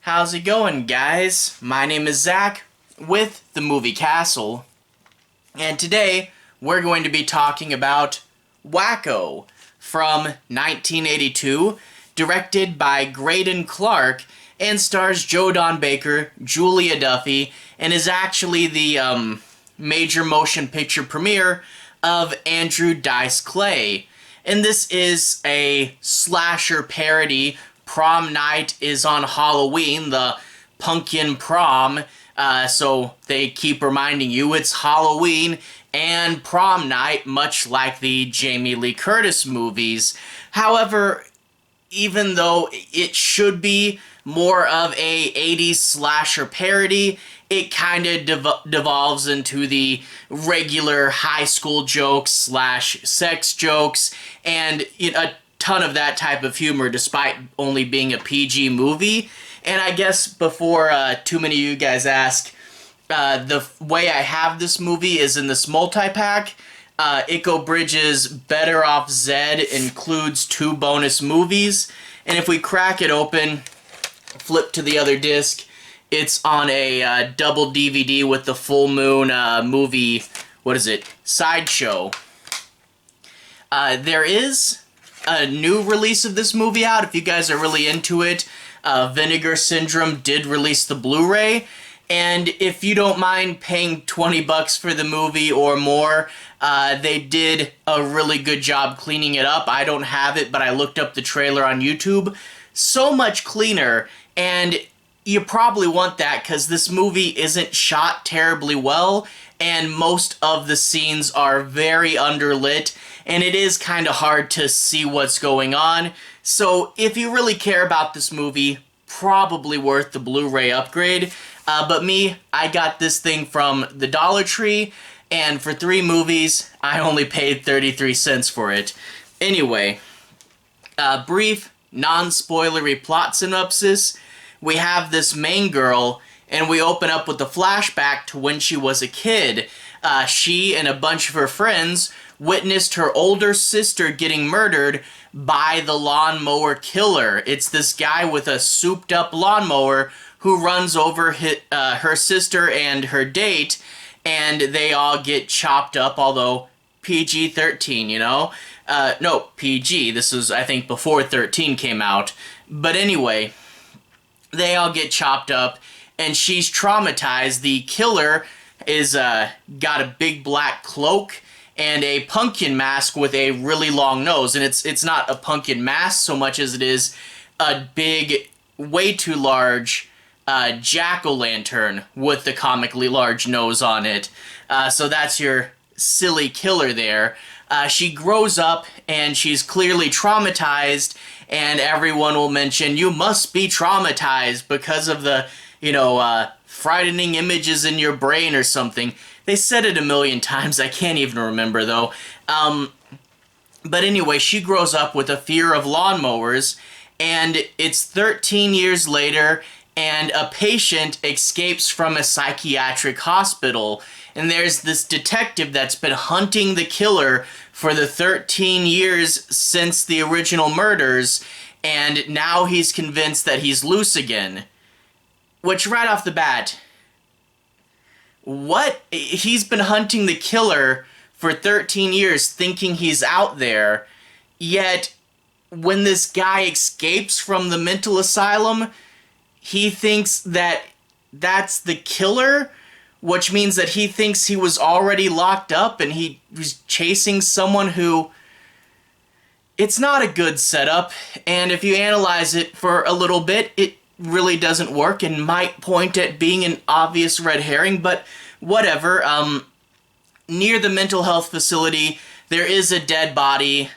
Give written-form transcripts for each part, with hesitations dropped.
How's it going, guys? My name is Zach with the Movie Castle, and today we're going to be talking about Wakco from 1982, directed by Greydon Clark, and stars Joe Don Baker, Julia Duffy, and is actually the major motion picture premiere of Andrew Dice Clay. And this is a slasher parody. Prom night is on Halloween, the pumpkin prom, so they keep reminding you it's Halloween and prom night, much like the Jamie Lee Curtis movies. However, even though it should be more of a 80s slasher parody, it kind of devolves into the regular high school jokes slash sex jokes and a ton of that type of humor despite only being a PG movie. And I guess before too many of you guys ask, the way I have this movie is in this multi-pack. Ico Bridges Better Off Zed includes 2 bonus movies, and if we crack it open, flip to the other disc, it's on a double DVD with the Full Moon movie, Sideshow. There is a new release of this movie out if you guys are really into it. Vinegar Syndrome did release the Blu-ray, and if you don't mind paying $20 for the movie or more, they did a really good job cleaning it up. I don't have it, but I looked up the trailer on YouTube. So much cleaner, and you probably want that because this movie isn't shot terribly well, and most of the scenes are very underlit, and it is kind of hard to see what's going on. So if you really care about this movie, probably worth the Blu-ray upgrade. But me, I got this thing from the Dollar Tree, and for 3 movies, I only paid 33 cents for it. Anyway, brief, non-spoilery plot synopsis. We have this main girl, and we open up with a flashback to when she was a kid. She and a bunch of her friends witnessed her older sister getting murdered by the lawnmower killer. It's this guy with a souped-up lawnmower who runs over her sister and her date, and they all get chopped up, although PG-13, you know? No, PG. This was, I think, before 13 came out. But anyway, they all get chopped up, and she's traumatized. The killer is got a big black cloak and a pumpkin mask with a really long nose. And it's not a pumpkin mask so much as it is a big, way too large jack-o'-lantern with the comically large nose on it. So that's your silly killer there. She grows up and she's clearly traumatized, and everyone will mention, you must be traumatized because of the, frightening images in your brain or something. They said it a million times, I can't even remember though. But anyway, she grows up with a fear of lawnmowers, and it's 13 years later, and a patient escapes from a psychiatric hospital, and there's this detective that's been hunting the killer for the 13 years since the original murders, and now he's convinced that he's loose again. Which, right off the bat, what? He's been hunting the killer for 13 years thinking he's out there, yet when this guy escapes from the mental asylum, he thinks that that's the killer, which means that he thinks he was already locked up and he was chasing someone who... It's not a good setup, and if you analyze it for a little bit, it really doesn't work and might point at being an obvious red herring, but whatever. Near the mental health facility, there is a dead body,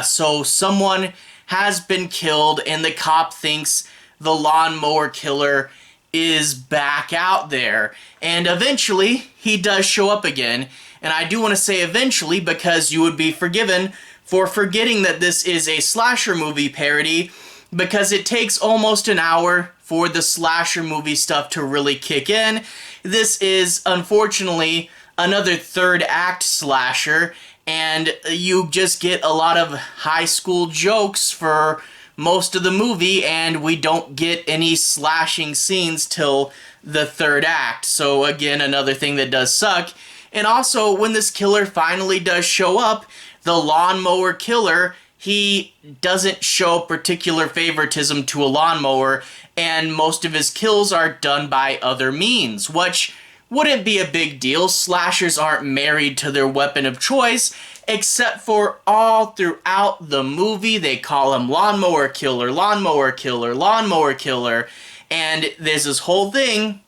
so someone has been killed, and the cop thinks the lawnmower killer is back out there. And eventually, he does show up again, and I do want to say eventually because you would be forgiven for forgetting that this is a slasher movie parody, because it takes almost an hour for the slasher movie stuff to really kick in. This is, unfortunately, another third act slasher, and you just get a lot of high school jokes for most of the movie, and we don't get any slashing scenes till the third act. So again, another thing that does suck. And also, when this killer finally does show up, the lawnmower killer, he doesn't show particular favoritism to a lawnmower, and most of his kills are done by other means, which wouldn't be a big deal. Slashers aren't married to their weapon of choice, except for all throughout the movie, they call him lawnmower killer, lawnmower killer, lawnmower killer, and there's this whole thing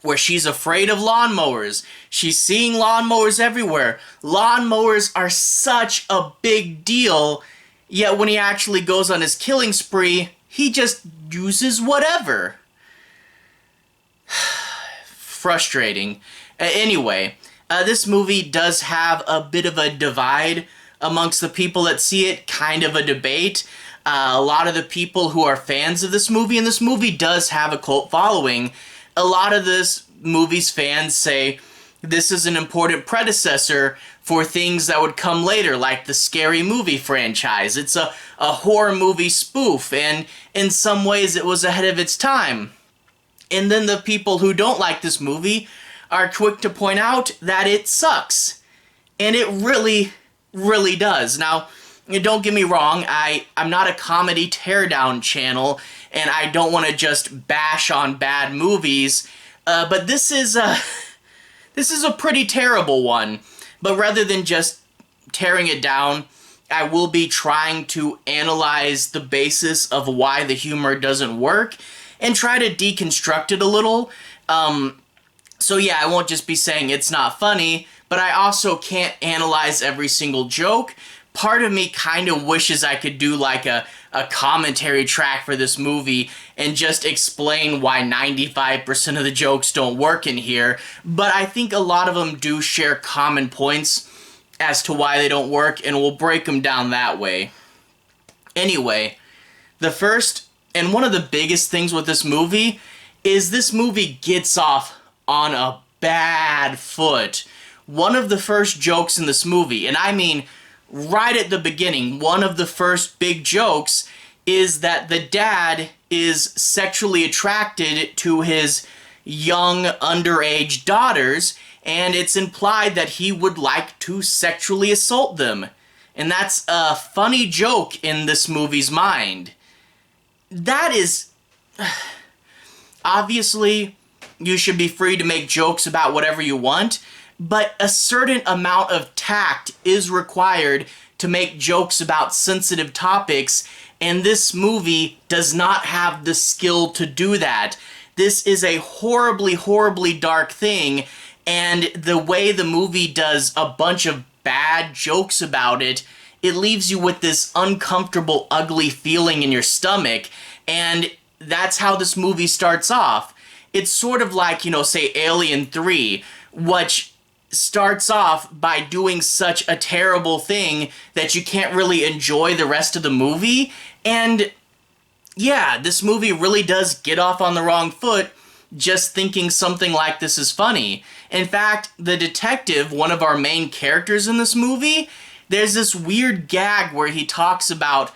where she's afraid of lawnmowers. She's seeing lawnmowers everywhere. Lawnmowers are such a big deal, yet when he actually goes on his killing spree, he just uses whatever. Frustrating. Anyway, this movie does have a bit of a divide amongst the people that see it, kind of a debate. A lot of the people who are fans of this movie, and this movie does have a cult following, a lot of this movie's fans say this is an important predecessor for things that would come later, like the Scary Movie franchise. It's a horror movie spoof, and in some ways it was ahead of its time. And then the people who don't like this movie are quick to point out that it sucks. And it really, really does. Now, don't get me wrong, I'm not a comedy teardown channel, and I don't want to just bash on bad movies, but this is a pretty terrible one. But rather than just tearing it down, I will be trying to analyze the basis of why the humor doesn't work and try to deconstruct it a little. So yeah, I won't just be saying it's not funny, but I also can't analyze every single joke. Part of me kind of wishes I could do like a commentary track for this movie and just explain why 95% of the jokes don't work in here, but I think a lot of them do share common points as to why they don't work, and we'll break them down that way. Anyway, the first and one of the biggest things with this movie is this movie gets off on a bad foot. One of the first jokes in this movie, and I mean right at the beginning, one of the first big jokes is that the dad is sexually attracted to his young underage daughters, and it's implied that he would like to sexually assault them. And that's a funny joke in this movie's mind. That is... Obviously, you should be free to make jokes about whatever you want, but a certain amount of tact is required to make jokes about sensitive topics, and this movie does not have the skill to do that. This is a horribly, horribly dark thing, and the way the movie does a bunch of bad jokes about it, it leaves you with this uncomfortable, ugly feeling in your stomach, and that's how this movie starts off. It's sort of like, say Alien 3, which starts off by doing such a terrible thing that you can't really enjoy the rest of the movie. And yeah, this movie really does get off on the wrong foot just thinking something like this is funny. In fact, the detective, one of our main characters in this movie, there's this weird gag where he talks about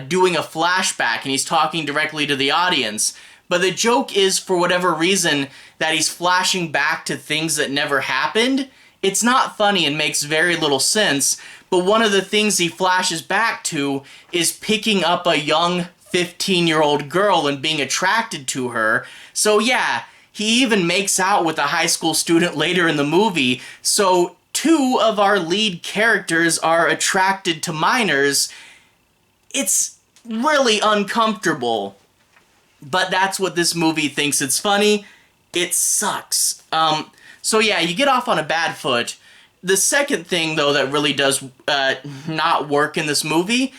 doing a flashback and he's talking directly to the audience. But the joke is, for whatever reason, that he's flashing back to things that never happened. It's not funny and makes very little sense, but one of the things he flashes back to is picking up a young 15-year-old girl and being attracted to her. So yeah, he even makes out with a high school student later in the movie, so two of our lead characters are attracted to minors. It's really uncomfortable. But that's what this movie thinks it's funny. It sucks. So yeah, you get off on a bad foot. The second thing, though, that really does not work in this movie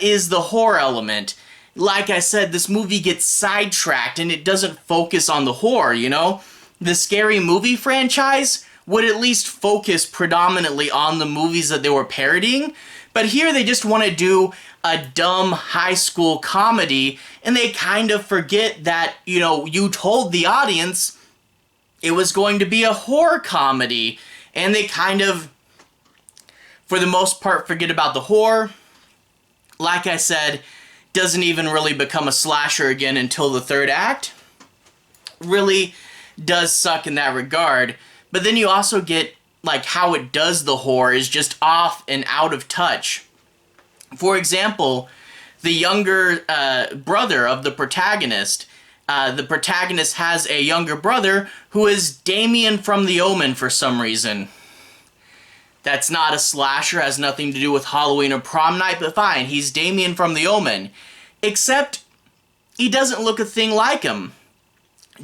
is the horror element. Like I said, this movie gets sidetracked and it doesn't focus on the horror, The Scary Movie franchise would at least focus predominantly on the movies that they were parodying. But here they just want to do a dumb high school comedy, and they kind of forget that, you told the audience it was going to be a horror comedy, and they kind of, for the most part, forget about the horror. Like I said, doesn't even really become a slasher again until the third act, really does suck in that regard. But then you also get, like, how it does the horror is just off and out of touch. For example, the younger brother of the protagonist has a younger brother who is Damien from The Omen for some reason. That's not a slasher, has nothing to do with Halloween or prom night, but fine, he's Damien from The Omen. Except, he doesn't look a thing like him.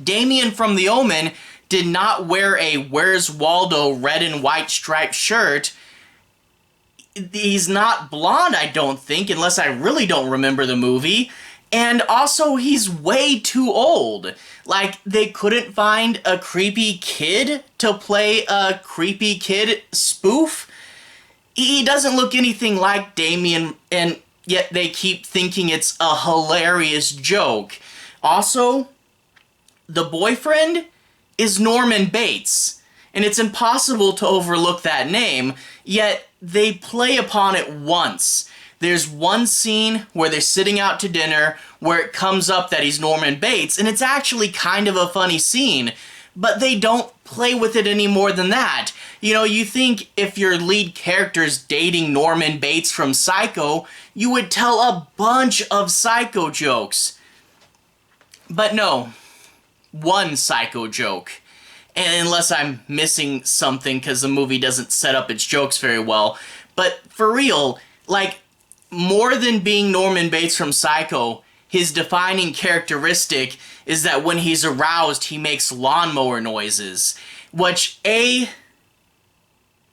Damien from The Omen did not wear a Where's Waldo red and white striped shirt. He's not blonde, I don't think, unless I really don't remember the movie. And also, he's way too old. Like, they couldn't find a creepy kid to play a creepy kid spoof. He doesn't look anything like Damien, and yet they keep thinking it's a hilarious joke. Also, the boyfriend is Norman Bates, and it's impossible to overlook that name, yet they play upon it once. There's one scene where they're sitting out to dinner where it comes up that he's Norman Bates, and it's actually kind of a funny scene, but they don't play with it any more than that. You know, you think if your lead character's dating Norman Bates from Psycho, you would tell a bunch of Psycho jokes. But no, one Psycho joke. And unless I'm missing something because the movie doesn't set up its jokes very well. But for real, like, more than being Norman Bates from Psycho, his defining characteristic is that when he's aroused, he makes lawnmower noises. Which, A,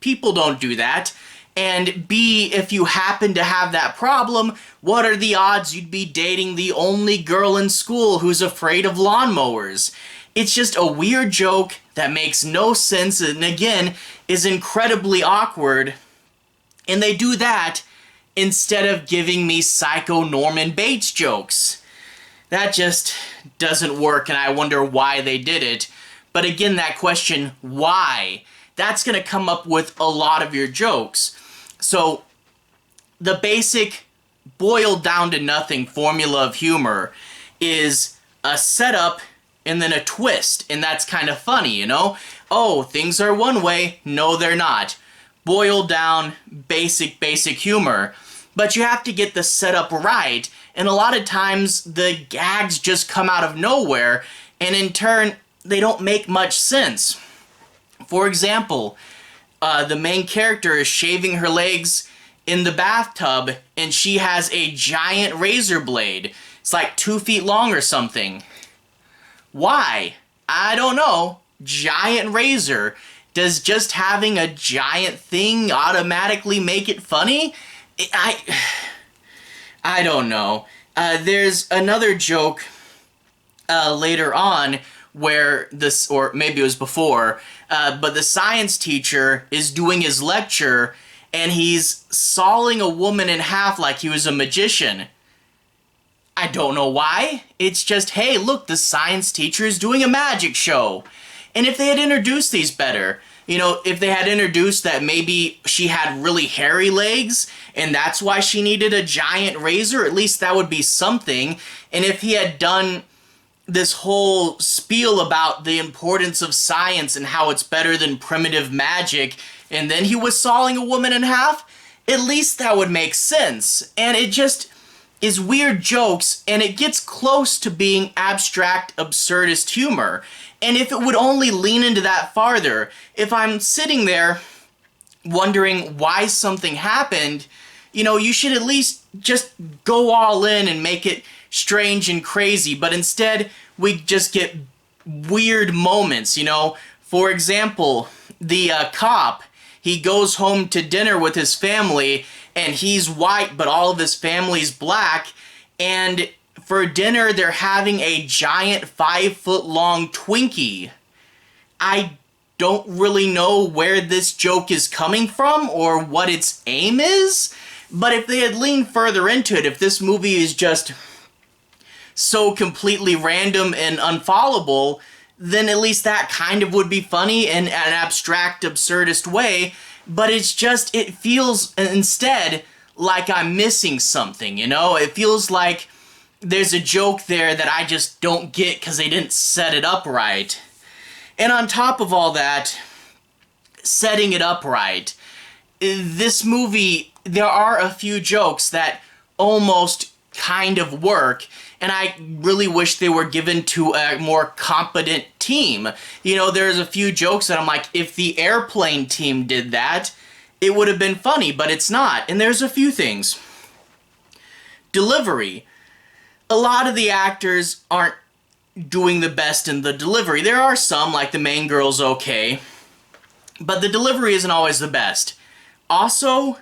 people don't do that. And B, if you happen to have that problem, what are the odds you'd be dating the only girl in school who's afraid of lawnmowers? It's just a weird joke that makes no sense and, again, is incredibly awkward. And they do that instead of giving me Psycho Norman Bates jokes. That just doesn't work, and I wonder why they did it. But again, that question, why? That's going to come up with a lot of your jokes. So, the basic, boiled down to nothing formula of humor is a setup and then a twist, and that's kind of funny, you know? Oh, things are one way, no they're not. Boiled down, basic humor. But you have to get the setup right, and a lot of times the gags just come out of nowhere, and in turn, they don't make much sense. For example, the main character is shaving her legs in the bathtub, and she has a giant razor blade. It's like 2 feet long or something. Why? I don't know. Giant razor. Does just having a giant thing automatically make it funny? I don't know. There's another joke later on where this, or maybe it was before, but the science teacher is doing his lecture and he's sawing a woman in half like he was a magician. I don't know why. It's just, hey, look, the science teacher is doing a magic show. And if they had introduced these better, you know, if they had introduced that maybe she had really hairy legs and that's why she needed a giant razor, at least that would be something. And if he had done this whole spiel about the importance of science and how it's better than primitive magic, and then he was sawing a woman in half, at least that would make sense. And it just is weird jokes, and it gets close to being abstract, absurdist humor. And if it would only lean into that farther, if I'm sitting there wondering why something happened, you know, you should at least just go all in and make it strange and crazy. But instead, we just get weird moments, you know. For example, the cop, he goes home to dinner with his family, and he's white, but all of his family's black, and for dinner, they're having a giant 5-foot-long Twinkie. I don't really know where this joke is coming from or what its aim is, but if they had leaned further into it, if this movie is just so completely random and unfollowable, then at least that kind of would be funny in an abstract, absurdist way, but it's just, it feels instead like I'm missing something, you know? It feels like there's a joke there that I just don't get because they didn't set it up right. And on top of all that, setting it up right, this movie, there are a few jokes that almost kind of work, and I really wish they were given to a more competent team. You know, there's a few jokes that I'm like, if the Airplane team did that, it would have been funny, but it's not. And there's a few things. Delivery. A lot of the actors aren't doing the best in the delivery. There are some, like the main girl's okay, but the delivery isn't always the best. Also,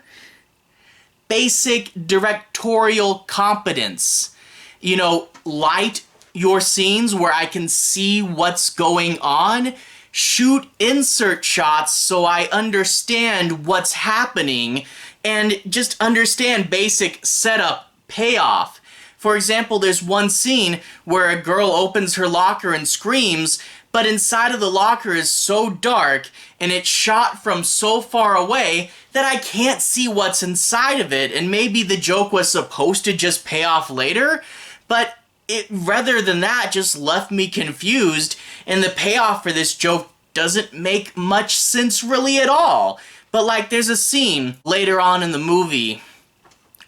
basic directorial competence. You know, light your scenes where I can see what's going on. Shoot insert shots so I understand what's happening, and just understand basic setup, payoff. For example, there's one scene where a girl opens her locker and screams, but inside of the locker is so dark and it's shot from so far away that I can't see what's inside of it, and maybe the joke was supposed to just pay off later, but it, rather than that, just left me confused, and the payoff for this joke doesn't make much sense really at all. But like, there's a scene later on in the movie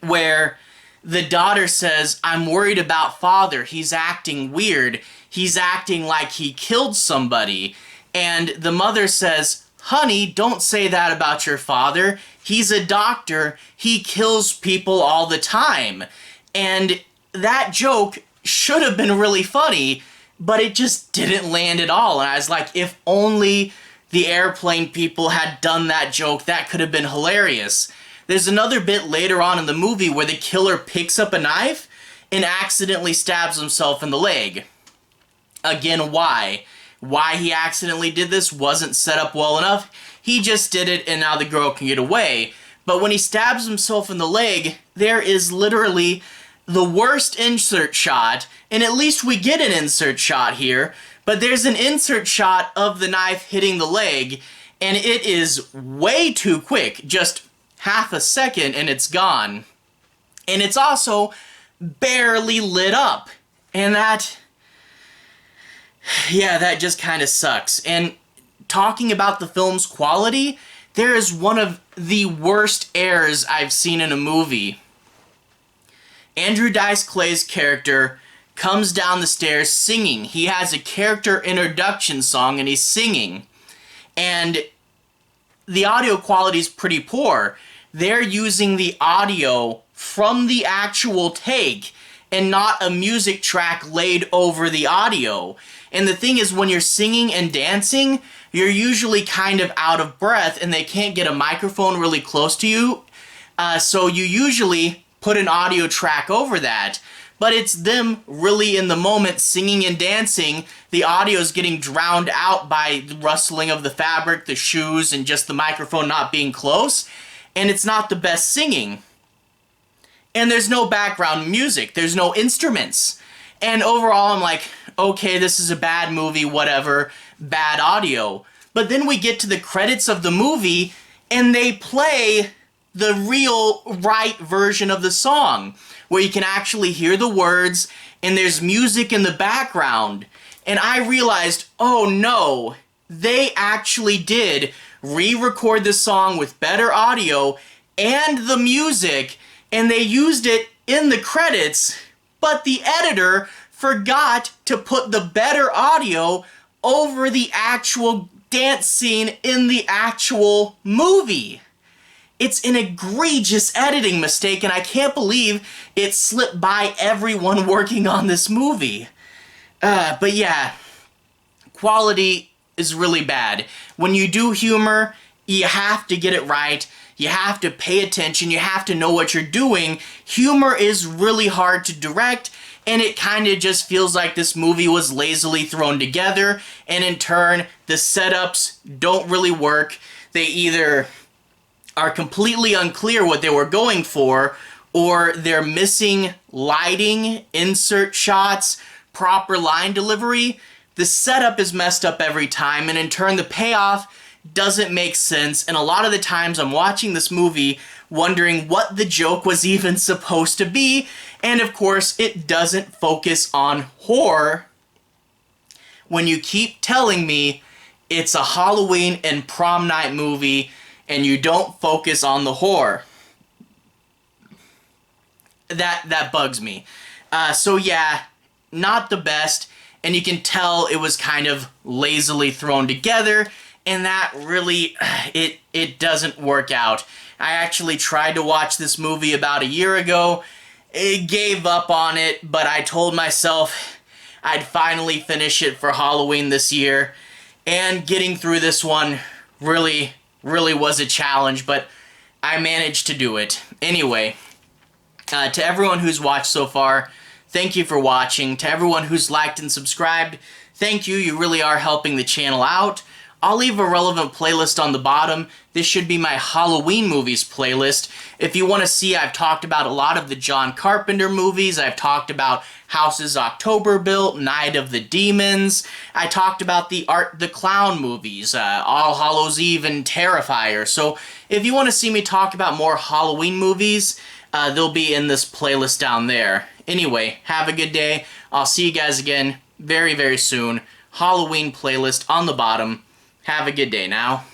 where the daughter says, "I'm worried about father, he's acting weird, he's acting like he killed somebody," and the mother says, "Honey, don't say that about your father. He's a doctor. He kills people all the time." And that joke should have been really funny, but it just didn't land at all. And I was like, if only the Airplane people had done that joke, that could have been hilarious. There's another bit later on in the movie where the killer picks up a knife and accidentally stabs himself in the leg. Again, why? Why he accidentally did this wasn't set up well enough. He just did it and now the girl can get away. But when he stabs himself in the leg, there is literally the worst insert shot, and at least we get an insert shot here, but there's an insert shot of the knife hitting the leg, and it is way too quick, just half a second and it's gone. And it's also barely lit up, and that just kind of sucks. And talking about the film's quality, there is one of the worst errors I've seen in a movie. Andrew Dice Clay's character comes down the stairs singing. He has a character introduction song and he's singing. And the audio quality is pretty poor. They're using the audio from the actual take and not a music track laid over the audio. And the thing is, when you're singing and dancing, you're usually kind of out of breath and they can't get a microphone really close to you. So you usually put an audio track over that. But it's them really in the moment singing and dancing. The audio is getting drowned out by the rustling of the fabric, the shoes, and just the microphone not being close. And it's not the best singing. And there's no background music. There's no instruments. And overall, I'm like, okay, this is a bad movie, whatever, bad audio. But then we get to the credits of the movie, and they play the real right version of the song, where you can actually hear the words, and there's music in the background. And I realized, oh no, they actually did re-record the song with better audio and the music, and they used it in the credits, but the editor forgot to put the better audio over the actual dance scene in the actual movie. It's an egregious editing mistake, and I can't believe it slipped by everyone working on this movie. But yeah, quality is really bad. When you do humor, you have to get it right. You have to pay attention. You have to know what you're doing. Humor is really hard to direct, and it kind of just feels like this movie was lazily thrown together, and in turn, the setups don't really work. They either are completely unclear what they were going for, or they're missing lighting, insert shots, proper line delivery. The setup is messed up every time, and in turn the payoff doesn't make sense. And a lot of the times I'm watching this movie wondering what the joke was even supposed to be, and of course, it doesn't focus on horror when you keep telling me it's a Halloween and prom night movie and you don't focus on the horror. That bugs me. So yeah, not the best, and you can tell it was kind of lazily thrown together, and that really, it doesn't work out. I actually tried to watch this movie about a year ago, gave up on it, but I told myself I'd finally finish it for Halloween this year, and getting through this one really was a challenge, but I managed to do it. Anyway, to everyone who's watched so far, thank you for watching. To everyone who's liked and subscribed, thank you. You really are helping the channel out. I'll leave a relevant playlist on the bottom. This should be my Halloween movies playlist. If you want to see, I've talked about a lot of the John Carpenter movies. I've talked about Houses October Built, Night of the Demons. I talked about the Art the Clown movies, All Hallows Eve and Terrifier. So if you want to see me talk about more Halloween movies, they'll be in this playlist down there. Anyway, have a good day. I'll see you guys again very soon. Halloween playlist on the bottom. Have a good day now.